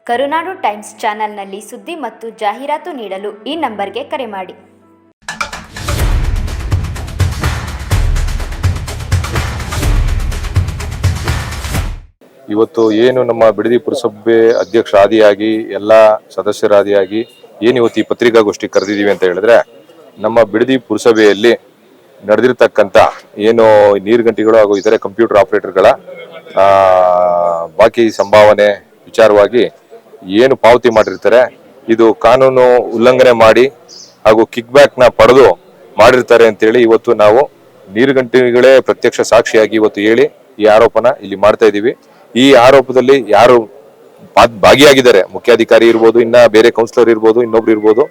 ಕರುನಾಡು times ಚಾನೆಲ್ನಲ್ಲಿ ಸುದ್ದಿ ಮತ್ತು ಜಾಹೀರಾತು ನೀಡಲು ಈ ನಂಬರ್ಗೆ ಕರೆ ಮಾಡಿ. ಇವತ್ತು ಏನು ನಮ್ಮ ಬಿಡದಿ ಪುರಸಭೆ ಅಧ್ಯಕ್ಷ ಆದಿಯಾಗಿ ಎಲ್ಲ ಸದಸ್ಯರಾದಿಯಾಗಿ ಏನು ಇವತ್ತು ಈ ಪತ್ರಿಕಾಗೋಷ್ಠಿ ಕರೆದಿದ್ದೀವಿ ಅಂತ ಹೇಳಿದ್ರೆ, ನಮ್ಮ ಬಿಡದಿ ಪುರಸಭೆಯಲ್ಲಿ ನಡೆದಿರ್ತಕ್ಕಂಥ ಏನು ನೀರುಗಂಟಿಗಳು ಹಾಗೂ ಇತರೆ ಕಂಪ್ಯೂಟರ್ ಆಪರೇಟರ್ಗಳ ಬಾಕಿ ಸಂಭಾವನೆ ವಿಚಾರವಾಗಿ ಏನು ಪಾವತಿ ಮಾಡಿರ್ತಾರೆ, ಇದು ಕಾನೂನು ಉಲ್ಲಂಘನೆ ಮಾಡಿ ಹಾಗೂ ಕಿಕ್ ಬ್ಯಾಕ್ ನ ಪಡೆದು ಮಾಡಿರ್ತಾರೆ ಅಂತೇಳಿ ಇವತ್ತು ನಾವು ನೀರುಗಂಟಿಗಳೇ ಪ್ರತ್ಯಕ್ಷ ಸಾಕ್ಷಿಯಾಗಿ ಇವತ್ತು ಹೇಳಿ ಈ ಆರೋಪನ ಇಲ್ಲಿ ಮಾಡ್ತಾ ಇದೀವಿ. ಈ ಆರೋಪದಲ್ಲಿ ಯಾರು ಭಾಗಿಯಾಗಿದ್ದಾರೆ, ಮುಖ್ಯಾಧಿಕಾರಿ ಇರ್ಬೋದು, ಇನ್ನ ಬೇರೆ ಕೌನ್ಸಿಲರ್ ಇರ್ಬೋದು, ಇನ್ನೊಬ್ರು ಇರ್ಬೋದು,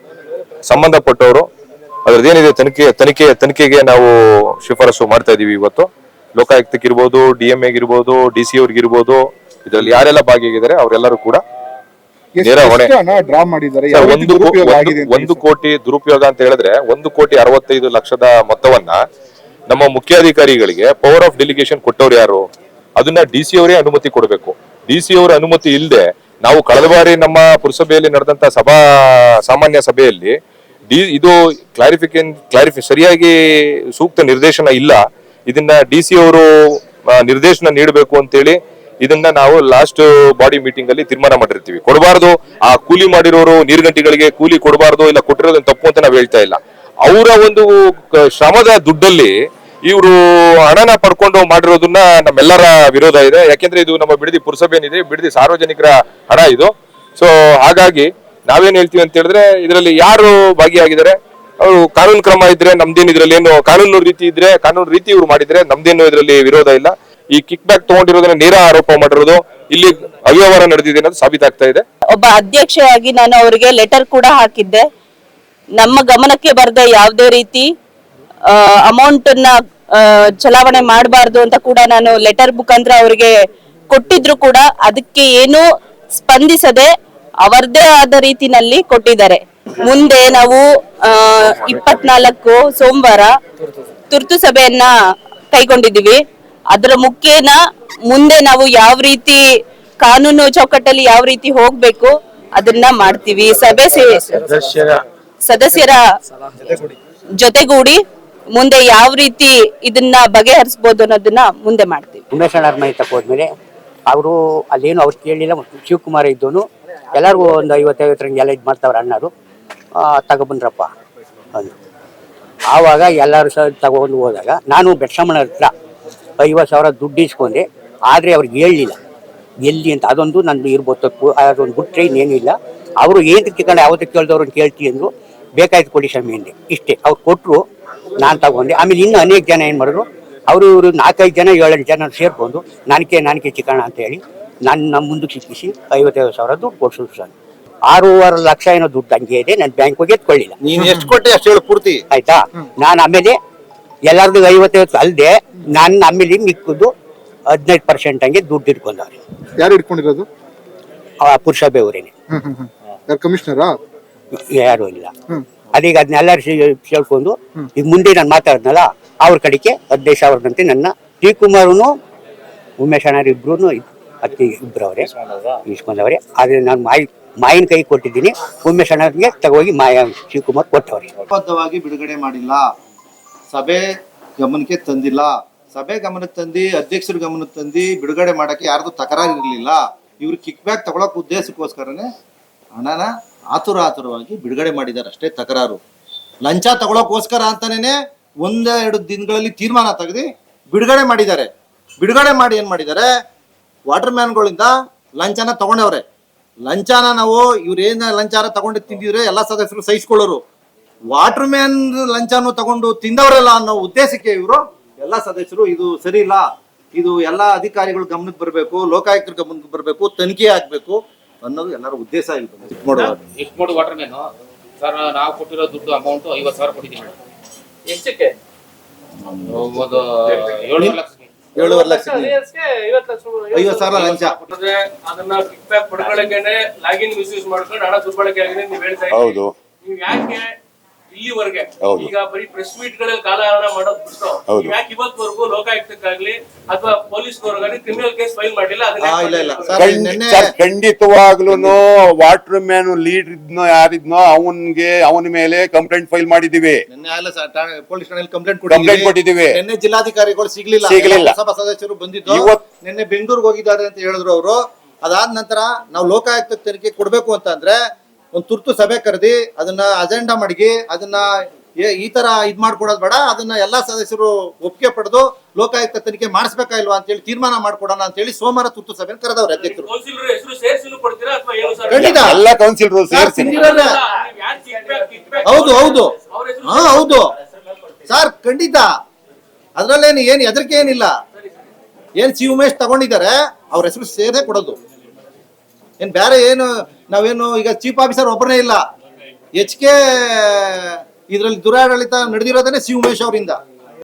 ಸಂಬಂಧಪಟ್ಟವರು ಅದ್ರದ್ದೇನಿದೆ ತನಿಖೆಗೆ ನಾವು ಶಿಫಾರಸು ಮಾಡ್ತಾ ಇದೀವಿ. ಇವತ್ತು ಲೋಕಾಯುಕ್ತಕ್ಕೆ ಇರ್ಬೋದು, DMA ಇರ್ಬೋದು, DC ಅವ್ರಿಗೆ ಇರ್ಬೋದು, ಇದರಲ್ಲಿ ಯಾರೆಲ್ಲ ಭಾಗಿಯಾಗಿದ್ದಾರೆ ಅವರೆಲ್ಲರೂ ಕೂಡ ನೇರ ಹೊಣೆ. 1 ಕೋಟಿ ದುರುಪಯೋಗ ಅಂತ ಹೇಳಿದ್ರೆ 1,65,00,000 ಮೊತ್ತವನ್ನ ನಮ್ಮ ಮುಖ್ಯಾಧಿಕಾರಿಗಳಿಗೆ ಪವರ್ ಆಫ್ ಡೆಲಿಗೇಷನ್ ಕೊಟ್ಟವ್ರು ಯಾರು? ಅದನ್ನ DC ಅವರೇ ಅನುಮತಿ ಕೊಡಬೇಕು. DC ಅವರ ಅನುಮತಿ ಇಲ್ಲದೆ ನಾವು ಕಳೆದ ಬಾರಿ ನಮ್ಮ ಪುರಸಭೆಯಲ್ಲಿ ನಡೆದಂತ ಸಾಮಾನ್ಯ ಸಭೆಯಲ್ಲಿ ಇದು ಸರಿಯಾಗಿ ಸೂಕ್ತ ನಿರ್ದೇಶನ ಇಲ್ಲ, ಇದನ್ನ DC ಅವರು ನಿರ್ದೇಶನ ನೀಡಬೇಕು ಅಂತೇಳಿ ಇದನ್ನ ನಾವು ಲಾಸ್ಟ್ ಬಾಡಿ ಮೀಟಿಂಗ್ ಅಲ್ಲಿ ತೀರ್ಮಾನ ಮಾಡಿರ್ತೀವಿ. ಕೊಡಬಾರ್ದು, ಆ ಕೂಲಿ ಮಾಡಿರೋರು ನೀರ್ಗಂಟಿಗಳಿಗೆ ಕೂಲಿ ಕೊಡಬಾರ್ದು, ಇಲ್ಲ ಕೊಟ್ಟಿರೋದನ್ನ ತಪ್ಪು ಅಂತ ನಾವು ಹೇಳ್ತಾ ಇಲ್ಲ. ಅವರ ಒಂದು ಶ್ರಮದ ದುಡ್ಡಲ್ಲಿ ಇವರು ಹಣನ ಪಡ್ಕೊಂಡು ಮಾಡಿರೋದನ್ನ ನಮ್ಮೆಲ್ಲರ ವಿರೋಧ ಇದೆ. ಯಾಕೆಂದ್ರೆ ಇದು ನಮ್ಮ ಬಿಡದಿ ಪುರಸಭೆ ಏನಿದೆ, ಬಿಡದಿ ಸಾರ್ವಜನಿಕರ ಹಣ ಇದು. ಸೊ ಹಾಗಾಗಿ ನಾವೇನ್ ಹೇಳ್ತೀವಿ ಅಂತ ಹೇಳಿದ್ರೆ, ಇದರಲ್ಲಿ ಯಾರು ಭಾಗಿಯಾಗಿದ್ದಾರೆ ಅವರು ಕಾನೂನು ಕ್ರಮ ಇದ್ರೆ ನಮ್ದೇನು, ಇದ್ರಲ್ಲಿ ಏನು ಕಾನೂನು ರೀತಿ ಇದ್ರೆ ಕಾನೂನು ರೀತಿ ಇವ್ರು ಮಾಡಿದ್ರೆ ನಮ್ದೇನು ಇದರಲ್ಲಿ ವಿರೋಧ ಇಲ್ಲ. ಈ ಕಿಕ್ ಬ್ಯಾಕ್ ತಗೊಂಡಿರೋದನ್ನ ನೇರ ಆರೋಪ ಮಾಡಿರೋದು, ಇಲ್ಲಿ ಅವ್ಯವಹಾರ ನಡೆದಿದೆ ಅನ್ನೋದು ಸಾಬೀತಾಗ್ತಾ ಇದೆ. ಒಬ್ಬ ಅಧ್ಯಕ್ಷೆಯಾಗಿ ನಾನು ಅವರಿಗೆ ಲೆಟರ್ ಕೂಡ ಹಾಕಿದ್ದೆ. ನಮ್ಮ ಗಮನಕ್ಕೆ ಬರದೆ ಯಾವುದೇ ರೀತಿ ಅಮೌಂಟ್ ನ ಚಲಾವಣೆ ಮಾಡಬಾರ್ದು ಅಂತ ಕೂಡ ನಾನು ಲೆಟರ್ ಮುಖಾಂತರ ಅವರಿಗೆ ಕೊಟ್ಟಿದ್ರು ಕೂಡ ಅದಕ್ಕೆ ಏನು ಸ್ಪಂದಿಸದೆ ಅವರದೇ ಆದ ರೀತಿನಲ್ಲಿ ಕೊಟ್ಟಿದ್ದಾರೆ. ಮುಂದೆ ನಾವು 24 ಸೋಮವಾರ ತುರ್ತು ಸಭೆಯನ್ನ ಕೈಗೊಂಡಿದ್ದೀವಿ. ಅದರ ಮುಖೇನ ಮುಂದೆ ನಾವು ಯಾವ ರೀತಿ ಕಾನೂನು ಚೌಕಟ್ಟಲ್ಲಿ ಯಾವ ರೀತಿ ಹೋಗ್ಬೇಕು ಅದನ್ನ ಮಾಡ್ತೀವಿ. ಸದಸ್ಯರ ಜೊತೆಗೂಡಿ ಮುಂದೆ ಯಾವ ರೀತಿ ಇದನ್ನ ಬಗೆಹರಿಸಬಹುದು ಅನ್ನೋದನ್ನ ಮುಂದೆ ಮಾಡ್ತೀವಿ. ಉಮೇಶ್ ಅಣ್ಣರ ಮನೆ ತಕ್ಕೋದ್ಮೇಲೆ ಅವರು ಅಲ್ಲೇನು ಅವ್ರು ಕೇಳಲಿಲ್ಲ. ಶಿವಕುಮಾರ್ ಇದ್ದೋನು ಎಲ್ಲರಿಗೂ ಒಂದು 50-50 ರಂಗೆಲ್ಲ ಇದು ಮಾಡ್ತಾವ್ರ ಅಣ್ಣರು, ತಗೊಬಂದ್ರಪ್ಪ ಅಂದರು. ಆವಾಗ ಎಲ್ಲರೂ ಸಹ ತಗೊಂಡು ಹೋದಾಗ ನಾನು ಬೆಟ್ಟಮ್ಮನ ಹತ್ರ 50,000 ದುಡ್ಡು ಇಸ್ಕೊಂಡೆ. ಆದರೆ ಅವ್ರಿಗೆ ಹೇಳಲಿಲ್ಲ ಎಲ್ಲಿ ಅಂತ. ಅದೊಂದು ನಂದು ಇರ್ಬೋದು, ಅದೊಂದು ಬಿಟ್ಟರೆ ಇನ್ನೇನಿಲ್ಲ. ಅವರು ಏನು ತಿಳ್ಕೊಂಡು ಯಾವತ್ತಕ್ಕೆ ಕೇಳಿದವ್ರನ್ನ ಕೇಳ್ತೀವಿ ಅಂದರು. ಬೇಕಾಯ್ತು ಕೊಡಿ ಸ್ವಾಮಿ ಅಂದೆ, ಇಷ್ಟೇ. ಅವ್ರು ಕೊಟ್ಟರು, ನಾನು ತಗೊಂಡೆ. ಆಮೇಲೆ ಇನ್ನೂ ಅನೇಕ ಜನ ಏನು ಮಾಡಿದ್ರು, ಅವರು 4-5 ಜನ 7-8 ಜನ ಸೇರ್ಕೊಂಡು ನಾನಿಕೆ ಚಿಕ್ಕಣ ಅಂತ ಹೇಳಿ ನನ್ನ ಮುಂದಕ್ಕೆ ಸಿಕ್ಕಿಸಿ 55,000 ದುಡ್ಡು ಕೊಡ್ಸಿದ್ರು ಸರ್. 6.5 ಲಕ್ಷ ಏನೋ ದುಡ್ಡು ಹಂಗೆ ಇದೆ. ನಾನು ಬ್ಯಾಂಕ್ ಹೋಗಿ ಎತ್ಕೊಳ್ಳಿಲ್ಲ. ನೀನು ಎಷ್ಟು ಕೊಟ್ಟೆ ಅಷ್ಟು ಹೇಳು ಪೂರ್ತಿ, ಆಯ್ತಾ? ನಾನು ಆಮೇಲೆ ಎಲ್ಲರದ್ದು 50 ಅಲ್ಲದೆ ನಾನು ಆಮೇಲೆ ಮಿಕ್ಕದ್ದು 15% ಹಂಗೆ ದುಡ್ಡು ಇಟ್ಕೊಂಡವ್ರೆ. ಯಾರು ಇಟ್ಕೊಂಡಿರೋದು? ಪುರಸಭೆ ಅವರೇನೆ. ಕಮಿಷನರಾ? ಯಾರು ಇಲ್ಲ. ಅದೀಗ ಅದನ್ನೆಲ್ಲರೂ ಕೇಳ್ಕೊಂಡು ಈಗ ಮುಂದೆ ನಾನು ಮಾತಾಡಿದ್ನಲ್ಲ ಅವ್ರ ಕಡೆಗೆ 15,000 ನನ್ನ ಶಿವಕುಮಾರನು ಉಮೇಶ್ ಅಣ್ಣ ಇಬ್ರು ಇಬ್ಬರವ್ರೆ ಇಸ್ಕೊಂಡವ್ರೆ. ಆದ್ರೆ ನಾನು ಮಾಯಿನ ಕೈ ಕೊಟ್ಟಿದ್ದೀನಿ. ಉಮೇಶ್ ಅಣ್ಣಗೆ ತಗೋಗಿ ಶಿವಕುಮಾರ್ ಕೊಟ್ಟವ್ರೆ. ಬದ್ಧವಾಗಿ ಬಿಡುಗಡೆ ಮಾಡಿಲ್ಲ, ಸಭೆ ಗಮನಕ್ಕೆ ತಂದಿಲ್ಲ. ಸಭೆ ಗಮನಕ್ಕೆ ತಂದು ಅಧ್ಯಕ್ಷರ ಗಮನಕ್ಕೆ ತಂದು ಬಿಡುಗಡೆ ಮಾಡಕ್ಕೆ ಯಾರ್ದು ತಕರಾರು ಇರಲಿಲ್ಲ. ಇವ್ರು ಕಿಕ್ ಬ್ಯಾಕ್ ತಗೊಳಕ್ ಉದ್ದೇಶಕ್ಕೋಸ್ಕರನೇ ಹಣನ ಆತುರವಾಗಿ ಬಿಡುಗಡೆ ಮಾಡಿದ್ದಾರೆ ಅಷ್ಟೇ. ತಕರಾರು ಲಂಚ ತಗೊಳಕೋಸ್ಕರ ಅಂತಾನೆ 1-2 ದಿನಗಳಲ್ಲಿ ತೀರ್ಮಾನ ತೆಗೆದು ಬಿಡುಗಡೆ ಮಾಡಿದ್ದಾರೆ. ಬಿಡುಗಡೆ ಮಾಡಿ ಏನ್ ಮಾಡಿದ್ದಾರೆ, ವಾಟರ್ ಮ್ಯಾನ್ಗಳಿಂದ ಲಂಚನ ತಗೊಂಡವ್ರೆ. ಲಂಚನ ನಾವು ಇವ್ರೇನ ಲಂಚಾನ ತಗೊಂಡು ತಿಂದಿದ್ರೆ ಎಲ್ಲಾ ಸದಸ್ಯರು ಸಹಿಸ್ಕೊಳ್ಳೋರು. ವಾಟರ್ ಮ್ಯಾನ್ ಲಂಚನು ತಗೊಂಡು ತಿಂದವರೆಲ್ಲ ಅನ್ನೋ ಉದ್ದೇಶಕ್ಕೆ ಇವರು ಎಲ್ಲಾ ಸದಸ್ಯರು ಇದು ಸರಿ ಇಲ್ಲ, ಇದು ಎಲ್ಲಾ ಅಧಿಕಾರಿಗಳು ಗಮನಕ್ಕೆ ಬರಬೇಕು, ಲೋಕಾಯುಕ್ತರ ಗಮನಕ್ಕೆ ಬರಬೇಕು, ತನಿಖೆ ಆಗ್ಬೇಕು ಅನ್ನೋದು ಎಲ್ಲರ ಉದ್ದೇಶ ಇರ್ತದೆ. ಎಷ್ಟು ವಾಟರ್ ಮ್ಯಾನ್ ಸರ್ ನಾವು ಕೊಟ್ಟಿರೋ ದುಡ್ಡು ಅಮೌಂಟ್ 50,000 ಕೊಟ್ಟಿದ್ದೀವಿ. ಎಷ್ಟಕ್ಕೆ? 7.5 ಲಕ್ಷ. 7.5 ಲಕ್ಷ 50,000 ಲಂಚ. ಅದನ್ನ ಕಿಕ್ ಬ್ಯಾಕ್ ಪಡ್ಕೊಳ್ಳೋಕೆ ಲಾಗಿನ್ ಮಿಸ್ಯೂಸ್ ಮಾಡ್ಕೊಂಡು ಹಣ ದುರ್ಬಳಕೆ ಆಗಿದೆ ನೀವು ಹೇಳ್ತಾ ಇದ್ದೀರಿ. ನೀವು ಯಾಕೆ ಇಲ್ಲಿವರೆಗೆ. ಹೌದು. ಈಗ ಬರೀ ಪ್ರೆಸ್ ಮೀಟ್ ಗಳಲ್ಲಿ ಕಾಲಹರಣ ಮಾಡೋದು ಬಿಟ್ಟು ಹೌದು. ಯಾಕೆ ಇವತ್ತವರೆಗೂ ಲೋಕಾಯುಕ್ತಕ್ಕಾಗ್ಲಿ ಅಥವಾ ಪೊಲೀಸ್ನವ್ರಿಗಾಗ್ಲಿ ಕ್ರಿಮಿನಲ್ ಕೇಸ್ ಫೈಲ್ ಮಾಡಿಲ್ಲ? ಅದನ್ನ ಯಾಕ್ ಇಲ್ಲ ಇಲ್ಲ ಮಾಡಿಲ್ಲ? ಸರ್ ನಿನ್ನೆ ಸರ್ ಖಂಡಿತವಾಗ್ಲೂ ವಾಟರ್ ಮ್ಯಾನ್ ಲೀಡರ್ ಇದ್ನೋ ಯಾರಿದ್ನೋ ಅವನ ಮೇಲೆ ಕಂಪ್ಲೇಂಟ್ ಫೈಲ್ ಮಾಡಿದೀವಿ. ನಿನ್ನೆ ಅಲ್ಲ ಸರ್ ಪೊಲೀಸ್ ಠಾಣೆಯಲ್ಲಿ ಕಂಪ್ಲೇಂಟ್ ಕೊಟ್ಟಿದ್ದೀವಿ. ನಿನ್ನೆ ಜಿಲ್ಲಾಧಿಕಾರಿಗಳು ಸಿಗ್ಲಿಲ್ಲ. ಸಭಾ ಸದಸ್ಯರು ಬಂದಿದ್ದು ನಿನ್ನೆ ಬೆಂಗಳೂರಿಗೆ ಹೋಗಿದ್ದಾರೆ ಅಂತ ಹೇಳಿದ್ರು ಅವರು. ಅದಾದ ನಂತರ ನಾವು ಲೋಕಾಯುಕ್ತ ತನಿಖೆ ಕೊಡ್ಬೇಕು ಅಂತ ಅಂದ್ರೆ ಒಂದು ತುರ್ತು ಸಭೆ ಕರೆದಿ ಅದನ್ನ ಅಜೆಂಡಾ ಮಡಗಿ ಅದನ್ನ ಈ ತರ ಇದ್ ಮಾಡ್ಕೊಡೋದು ಬೇಡ, ಅದನ್ನ ಎಲ್ಲಾ ಸದಸ್ಯರು ಒಪ್ಪಿಗೆ ಪಡೆದು ಲೋಕಾಯುಕ್ತ ತನಿಖೆ ಮಾಡಿಸ್ಬೇಕಾ ಇಲ್ವಾ ಅಂತ ಹೇಳಿ ತೀರ್ಮಾನ ಮಾಡ್ಕೊಡೋಣ ಅಂತ ಹೇಳಿ ಸೋಮವಾರ ತುರ್ತು ಸಭೆ ಕರೆದವ್ರೆ ಅಧ್ಯಕ್ಷರು. ಕೌನ್ಸಿಲರ್ ಹೆಸರು ಸೇರಿಸಿ ಕೊಡ್ತೀರಾ ಅಥವಾ ಏನು ಸರ್? ಖಂಡಿತ ಎಲ್ಲ ಕೌನ್ಸಿಲರ್ ಸೇರಿಸಿ. ಹೌದು ಹೌದು ಹಾ ಹೌದು ಸರ್ ಖಂಡಿತ. ಅದ್ರಲ್ಲೇನು ಏನ್ ಹೆದರಿಕೆ ಏನಿಲ್ಲ. ಏನ್ ಸಿ ಉಮೇಶ್ ತಗೊಂಡಿದ್ದಾರೆ ಅವ್ರ ಹೆಸರು ಸೇರೇ ಕೊಡೋದು. ಏನ್ ಬೇರೆ ಏನು ನಾವೇನು ಈಗ ಚೀಫ್ ಆಫೀಸರ್ ಒಬ್ಬರೇ ಇಲ್ಲ, HK ಇದ್ರಲ್ಲಿ ದುರಾಡಳಿತ ನಡೆದಿರೋದನ್ನೇ ಸಿ ಉಮೇಶ್ ಅವರಿಂದ.